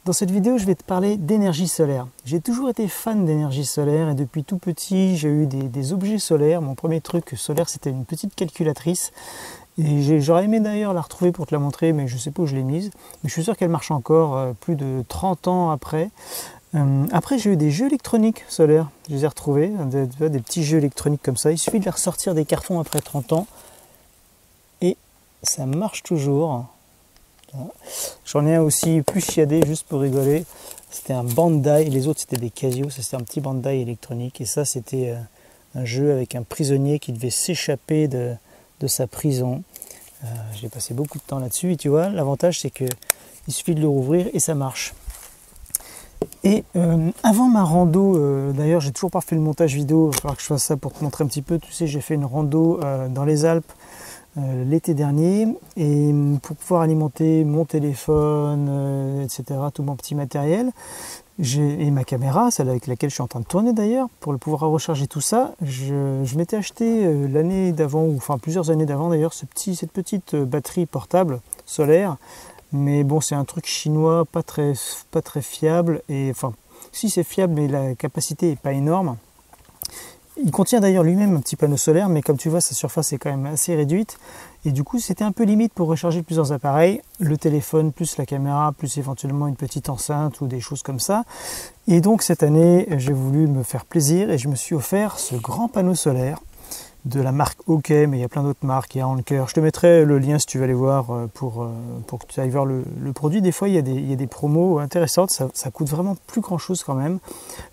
Dans cette vidéo, je vais te parler d'énergie solaire. J'ai toujours été fan d'énergie solaire et depuis tout petit, j'ai eu des objets solaires. Mon premier truc solaire, c'était une petite calculatrice. Et j'aurais aimé d'ailleurs la retrouver pour te la montrer, mais je ne sais pas où je l'ai mise. Mais je suis sûr qu'elle marche encore plus de 30 ans après. Après, j'ai eu des jeux électroniques solaires. Je les ai retrouvés, des petits jeux électroniques comme ça. Il suffit de les ressortir des cartons après 30 ans. Et ça marche toujours. J'en ai un aussi plus chiadé, juste pour rigoler. C'était un Bandai, les autres c'était des Casio, ça c'était un petit Bandai électronique. Et ça c'était un jeu avec un prisonnier qui devait s'échapper de sa prison. J'ai passé beaucoup de temps là-dessus et tu vois, l'avantage c'est que il suffit de le rouvrir et ça marche. Et avant ma rando, d'ailleurs j'ai toujours pas fait le montage vidéo, il va falloir que je fasse ça pour te montrer un petit peu. Tu sais, j'ai fait une rando dans les Alpes l'été dernier, et pour pouvoir alimenter mon téléphone, etc., tout mon petit matériel, et ma caméra, celle avec laquelle je suis en train de tourner d'ailleurs, pour pouvoir recharger tout ça, je m'étais acheté l'année d'avant, ou enfin plusieurs années d'avant d'ailleurs, cette petite batterie portable solaire. Mais bon, c'est un truc chinois, pas très fiable, et enfin, si c'est fiable, mais la capacité n'est pas énorme. Il contient d'ailleurs lui-même un petit panneau solaire, mais comme tu vois, sa surface est quand même assez réduite. Et du coup, c'était un peu limite pour recharger plusieurs appareils. Le téléphone, plus la caméra, plus éventuellement une petite enceinte ou des choses comme ça. Et donc cette année, j'ai voulu me faire plaisir et je me suis offert ce grand panneau solaire de la marque OK, mais il y a plein d'autres marques, il y a Anker. Je te mettrai le lien si tu veux aller voir pour que tu ailles voir le produit. Des fois, il y a des promos intéressantes, ça coûte vraiment plus grand chose quand même.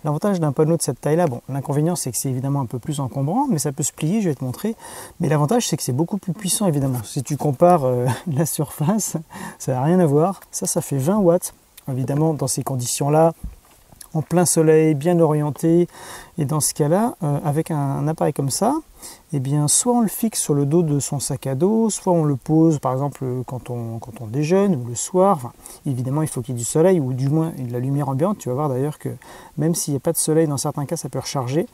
L'avantage d'un panneau de cette taille-là, bon, l'inconvénient c'est que c'est évidemment un peu plus encombrant, mais ça peut se plier, je vais te montrer. Mais l'avantage c'est que c'est beaucoup plus puissant évidemment. Si tu compares la surface, ça n'a rien à voir. Ça fait 20 watts. Évidemment, dans ces conditions-là, en plein soleil, bien orienté, et dans ce cas-là, avec un appareil comme ça, eh bien, soit on le fixe sur le dos de son sac à dos, soit on le pose par exemple quand on déjeune ou le soir. Enfin, évidemment, il faut qu'il y ait du soleil ou du moins de la lumière ambiante. Tu vas voir d'ailleurs que même s'il n'y a pas de soleil, dans certains cas, ça peut recharger.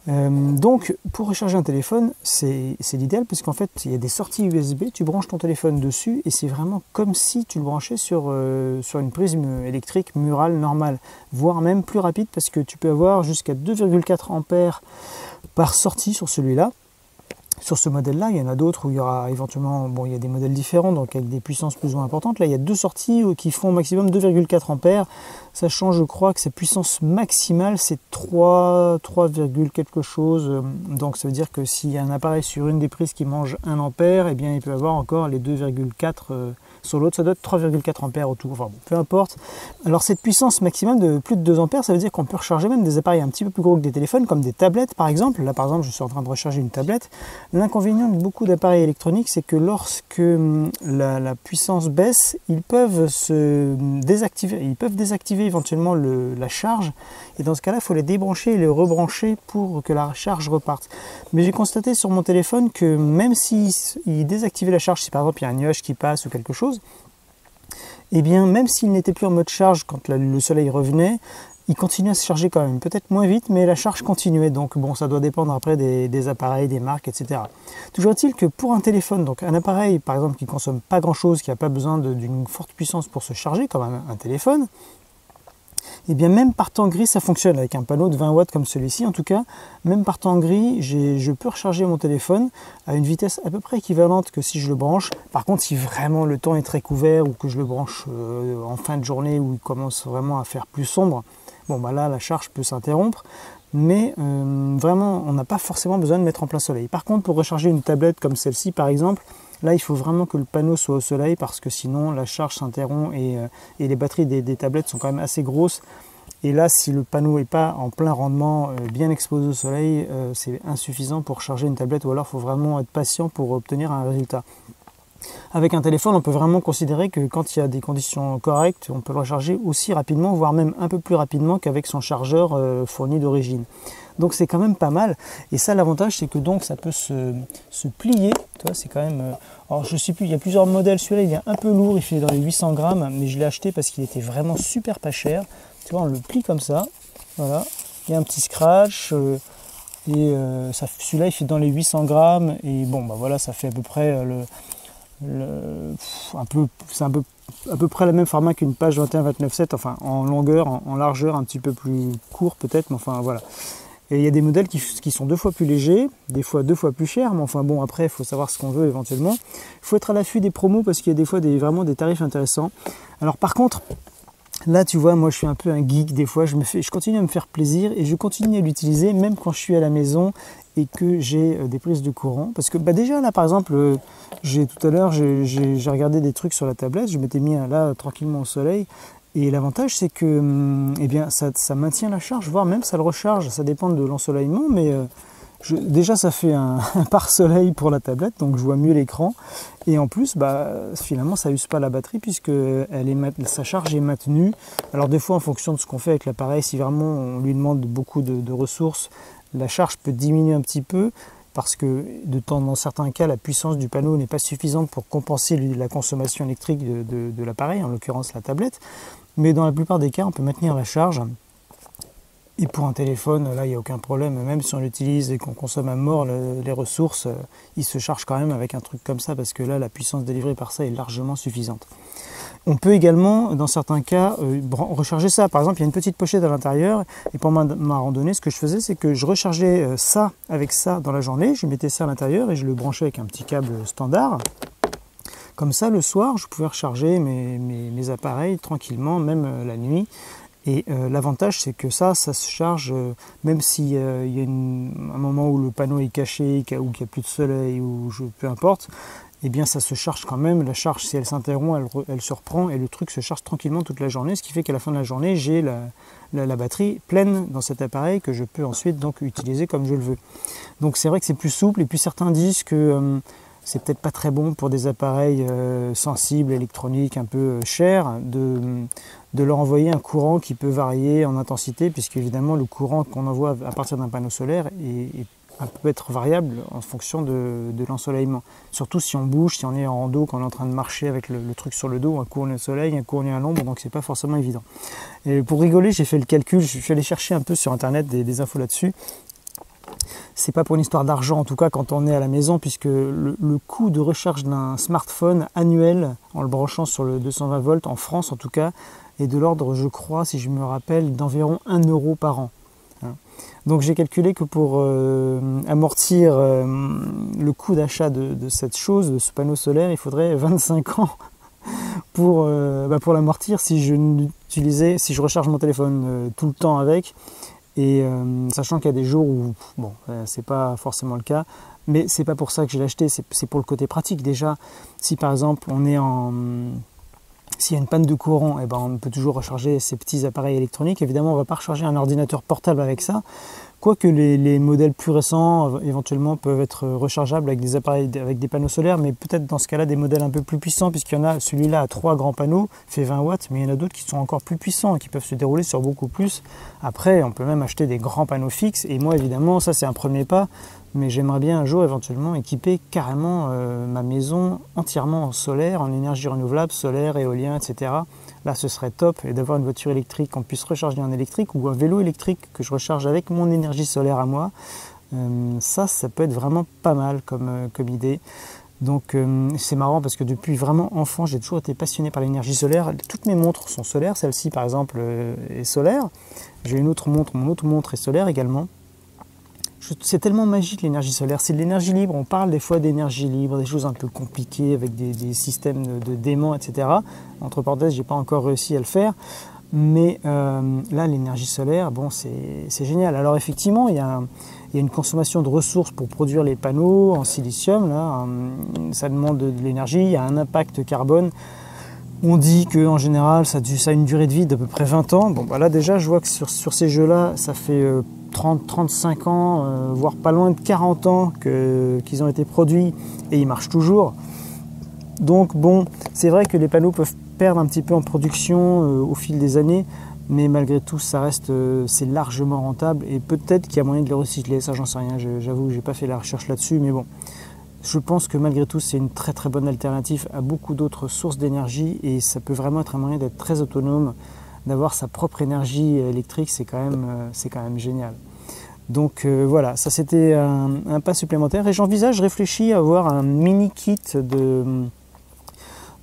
Donc, pour recharger un téléphone, c'est l'idéal parce qu'en fait, il y a des sorties USB, tu branches ton téléphone dessus et c'est vraiment comme si tu le branchais sur une prise électrique murale normale, voire même plus rapide parce que tu peux avoir jusqu'à 2,4 ampères par sortie sur celui-là. Sur ce modèle-là, il y en a d'autres où il y aura éventuellement, bon, il y a des modèles différents, donc avec des puissances plus ou moins importantes. Là, il y a deux sorties qui font au maximum 2,4 ampères, sachant, je crois, que sa puissance maximale, c'est 3, quelque chose. Donc, ça veut dire que s'il y a un appareil sur une des prises qui mange 1 ampère, eh bien, il peut avoir encore les 2,4 sur l'autre, ça doit être 3,4 ampères autour, enfin bon, peu importe. Alors cette puissance maximale de plus de 2 ampères, ça veut dire qu'on peut recharger même des appareils un petit peu plus gros que des téléphones, comme des tablettes par exemple. Là par exemple, je suis en train de recharger une tablette. L'inconvénient de beaucoup d'appareils électroniques, c'est que lorsque la puissance baisse, ils peuvent se désactiver, éventuellement la charge, et dans ce cas-là, il faut les débrancher et les rebrancher pour que la charge reparte. Mais j'ai constaté sur mon téléphone que même s'il désactivait la charge, si par exemple il y a un nuage qui passe ou quelque chose, et bien même s'il n'était plus en mode charge quand le soleil revenait, il continuait à se charger quand même, peut-être moins vite, mais la charge continuait. Donc bon, ça doit dépendre après des appareils, des marques, etc. Toujours est-il que pour un téléphone, donc un appareil par exemple qui ne consomme pas grand-chose, qui n'a pas besoin d'une forte puissance pour se charger, comme un téléphone, et bien même par temps gris ça fonctionne avec un panneau de 20 watts comme celui-ci. En tout cas, même par temps gris, je peux recharger mon téléphone à une vitesse à peu près équivalente que si je le branche. Par contre, si vraiment le temps est très couvert ou que je le branche en fin de journée où il commence vraiment à faire plus sombre, bon bah là la charge peut s'interrompre. Mais vraiment, on n'a pas forcément besoin de mettre en plein soleil. Par contre, pour recharger une tablette comme celle-ci par exemple, là il faut vraiment que le panneau soit au soleil parce que sinon la charge s'interrompt et les batteries des tablettes sont quand même assez grosses. Et là, si le panneau n'est pas en plein rendement, bien exposé au soleil, c'est insuffisant pour charger une tablette, ou alors il faut vraiment être patient pour obtenir un résultat. Avec un téléphone, on peut vraiment considérer que quand il y a des conditions correctes, on peut le recharger aussi rapidement, voire même un peu plus rapidement qu'avec son chargeur fourni d'origine. Donc c'est quand même pas mal. Et ça, l'avantage, c'est que donc ça peut se plier. Tu vois, c'est quand même. Alors je sais plus, il y a plusieurs modèles. Celui-là, il est un peu lourd, il fait dans les 800 grammes, mais je l'ai acheté parce qu'il était vraiment super pas cher. Tu vois, on le plie comme ça. Voilà. Il y a un petit scratch. Et celui-là, il fait dans les 800 grammes. Et bon, bah voilà, ça fait à peu près c'est un peu à peu près le même format qu'une page 21-29/7, enfin en longueur, en largeur un petit peu plus court peut-être, mais enfin voilà. Et il y a des modèles qui sont 2 fois plus légers, des fois 2 fois plus chers, mais enfin bon, après il faut savoir ce qu'on veut éventuellement. Il faut être à l'affût des promos parce qu'il y a des fois vraiment des tarifs intéressants. Alors par contre, là tu vois, moi je suis un peu un geek, des fois je continue à me faire plaisir et je continue à l'utiliser même quand je suis à la maison et que j'ai des prises de courant. Parce que déjà là par exemple, tout à l'heure j'ai regardé des trucs sur la tablette, je m'étais mis là tranquillement au soleil. Et l'avantage, c'est que eh bien, ça maintient la charge, voire même ça le recharge. Ça dépend de l'ensoleillement, mais déjà ça fait un pare-soleil pour la tablette, donc je vois mieux l'écran. Et en plus, finalement, ça use pas la batterie puisque sa charge est maintenue. Alors des fois, en fonction de ce qu'on fait avec l'appareil, si vraiment on lui demande beaucoup de ressources, la charge peut diminuer un petit peu. Parce que dans certains cas, la puissance du panneau n'est pas suffisante pour compenser la consommation électrique de l'appareil, en l'occurrence la tablette. Mais dans la plupart des cas, on peut maintenir la charge. Et pour un téléphone, là, il n'y a aucun problème. Même si on l'utilise et qu'on consomme à mort les ressources, il se charge quand même avec un truc comme ça, parce que là, la puissance délivrée par ça est largement suffisante. On peut également, dans certains cas, recharger ça. Par exemple, il y a une petite pochette à l'intérieur. Et pour ma randonnée, ce que je faisais, c'est que je rechargeais ça avec ça dans la journée. Je mettais ça à l'intérieur et je le branchais avec un petit câble standard. Comme ça, le soir, je pouvais recharger mes appareils tranquillement, même la nuit. Et l'avantage, c'est que ça se charge, même s'il y a un moment où le panneau est caché, ou qu'il n'y a plus de soleil, ou peu importe, eh bien ça se charge quand même. La charge, si elle s'interrompt, elle se reprend et le truc se charge tranquillement toute la journée, ce qui fait qu'à la fin de la journée, j'ai la batterie pleine dans cet appareil que je peux ensuite donc utiliser comme je le veux. Donc c'est vrai que c'est plus souple, et puis certains disent que c'est peut-être pas très bon pour des appareils sensibles, électroniques, un peu chers, de leur envoyer un courant qui peut varier en intensité, puisque évidemment le courant qu'on envoie à partir d'un panneau solaire peut être variable en fonction de l'ensoleillement. Surtout si on bouge, si on est en rando, qu'on est en train de marcher avec le truc sur le dos, un coup on est au soleil, un coup on est à l'ombre, donc c'est pas forcément évident. Et pour rigoler, j'ai fait le calcul, je suis allé chercher un peu sur internet des infos là-dessus. C'est pas pour une histoire d'argent, en tout cas quand on est à la maison, puisque le coût de recharge d'un smartphone annuel en le branchant sur le 220 volts en France en tout cas est de l'ordre, je crois, si je me rappelle, d'environ 1 € par an. Donc j'ai calculé que pour amortir le coût d'achat de cette chose, de ce panneau solaire, il faudrait 25 ans pour l'amortir si je recharge mon téléphone tout le temps avec. Et sachant qu'il y a des jours où c'est pas forcément le cas, mais c'est pas pour ça que je l'ai acheté, c'est pour le côté pratique. Déjà, si par exemple s'il y a une panne de courant, on peut toujours recharger ces petits appareils électroniques. Évidemment, on ne va pas recharger un ordinateur portable avec ça, quoique les modèles plus récents éventuellement peuvent être rechargeables avec des appareils avec des panneaux solaires, mais peut-être dans ce cas-là des modèles un peu plus puissants, puisqu'il y en a, celui-là a 3 grands panneaux, fait 20 watts, mais il y en a d'autres qui sont encore plus puissants et qui peuvent se dérouler sur beaucoup plus. Après, on peut même acheter des grands panneaux fixes, et moi évidemment, ça c'est un premier pas, mais j'aimerais bien un jour éventuellement équiper carrément ma maison entièrement en solaire, en énergie renouvelable, solaire, éolien, etc. Là ce serait top, et d'avoir une voiture électrique qu'on puisse recharger en électrique, ou un vélo électrique que je recharge avec mon énergie solaire à moi. Ça peut être vraiment pas mal comme idée. Donc c'est marrant parce que depuis vraiment enfant, j'ai toujours été passionné par l'énergie solaire. Toutes mes montres sont solaires, celle-ci par exemple est solaire. J'ai une autre montre, mon autre montre est solaire également. C'est tellement magique l'énergie solaire, c'est de l'énergie libre. On parle des fois d'énergie libre, des choses un peu compliquées avec des systèmes de démons, etc. Entre parenthèses, j'ai pas encore réussi à le faire. Mais là, l'énergie solaire, c'est génial. Alors effectivement, il y a une consommation de ressources pour produire les panneaux en silicium. Là, ça demande de l'énergie, il y a un impact carbone. On dit qu'en général, ça a une durée de vie d'à peu près 20 ans. Bon, là déjà, je vois que sur ces jeux-là, ça fait 30-35 ans, voire pas loin de 40 ans qu'ils ont été produits et ils marchent toujours. Donc c'est vrai que les panneaux peuvent perdre un petit peu en production au fil des années, mais malgré tout, c'est largement rentable et peut-être qu'il y a moyen de les recycler, ça j'en sais rien, j'avoue que j'ai pas fait la recherche là-dessus, mais bon. Je pense que malgré tout, c'est une très très bonne alternative à beaucoup d'autres sources d'énergie et ça peut vraiment être un moyen d'être très autonome, d'avoir sa propre énergie électrique, c'est quand même génial. Donc voilà, ça c'était un pas supplémentaire et je réfléchis à avoir un mini kit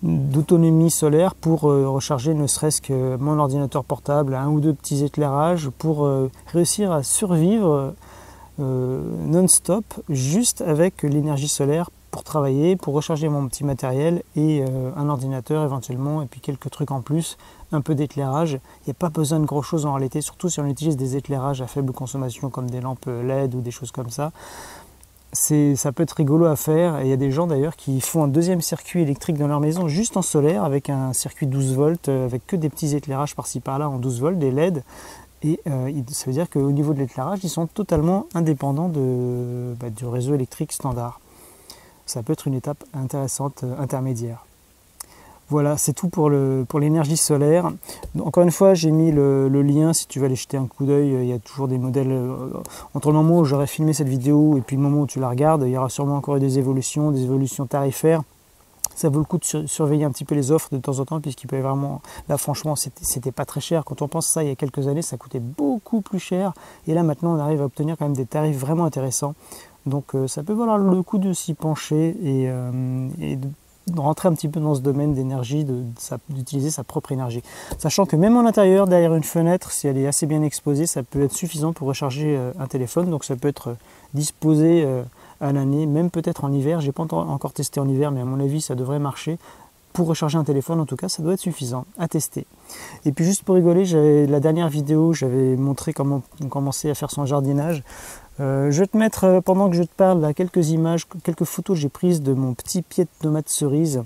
d'autonomie solaire pour recharger ne serait-ce que mon ordinateur portable, un ou deux petits éclairages pour réussir à survivre non-stop juste avec l'énergie solaire pour travailler, pour recharger mon petit matériel et un ordinateur éventuellement et puis quelques trucs en plus, un peu d'éclairage. Il n'y a pas besoin de grand chose en réalité, surtout si on utilise des éclairages à faible consommation comme des lampes LED ou des choses comme ça. Ça peut être rigolo à faire et il y a des gens d'ailleurs qui font un deuxième circuit électrique dans leur maison juste en solaire avec un circuit 12 volts avec que des petits éclairages par-ci par-là en 12 volts, des LED et ça veut dire qu'au niveau de l'éclairage ils sont totalement indépendants du réseau électrique standard. Ça peut être une étape intéressante intermédiaire. Voilà, c'est tout pour l'énergie solaire. Encore une fois, j'ai mis le lien si tu veux aller jeter un coup d'œil. Il y a toujours des modèles. Entre le moment où j'aurai filmé cette vidéo et puis le moment où tu la regardes, il y aura sûrement encore des évolutions tarifaires. Ça vaut le coup de surveiller un petit peu les offres de temps en temps, puisqu'il peut y avoir vraiment. Là, franchement, c'était pas très cher. Quand on pense ça, il y a quelques années, ça coûtait beaucoup plus cher. Et là, maintenant, on arrive à obtenir quand même des tarifs vraiment intéressants. Donc, ça peut valoir le coup de s'y pencher et de rentrer un petit peu dans ce domaine d'énergie, d'utiliser sa propre énergie. Sachant que même en intérieur, derrière une fenêtre, si elle est assez bien exposée, ça peut être suffisant pour recharger un téléphone. Donc ça peut être disposé à l'année, même peut-être en hiver. J'ai pas encore testé en hiver, mais à mon avis, ça devrait marcher. Pour recharger un téléphone, en tout cas, ça doit être suffisant à tester. Et puis juste pour rigoler, la dernière vidéo, j'avais montré comment on commençait à faire son jardinage. Je vais te mettre, pendant que je te parle, là, quelques images, quelques photos que j'ai prises de mon petit pied de tomate cerise.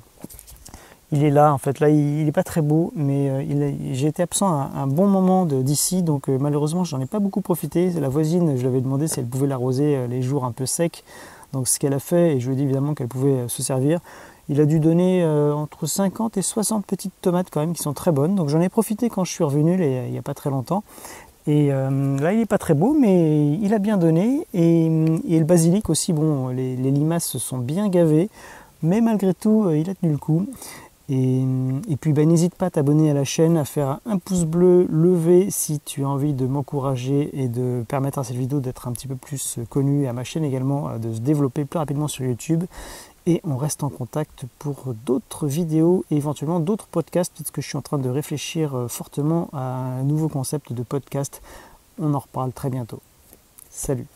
Il est là, en fait. Là, il n'est pas très beau, mais j'ai été absent un bon moment d'ici, donc malheureusement, j'en ai pas beaucoup profité. La voisine, je lui avais demandé si elle pouvait l'arroser les jours un peu secs. Donc, ce qu'elle a fait, et je lui ai dit évidemment qu'elle pouvait se servir. Il a dû donner entre 50 et 60 petites tomates quand même, qui sont très bonnes. Donc, j'en ai profité quand je suis revenu, il n'y a pas très longtemps. Et là, il n'est pas très beau, mais il a bien donné. Et le basilic aussi, bon, les limaces se sont bien gavées, mais malgré tout, il a tenu le coup. Et puis, n'hésite pas à t'abonner à la chaîne, à faire un pouce bleu levé si tu as envie de m'encourager et de permettre à cette vidéo d'être un petit peu plus connue, et à ma chaîne également de se développer plus rapidement sur YouTube. Et on reste en contact pour d'autres vidéos et éventuellement d'autres podcasts, parce que je suis en train de réfléchir fortement à un nouveau concept de podcast. On en reparle très bientôt. Salut!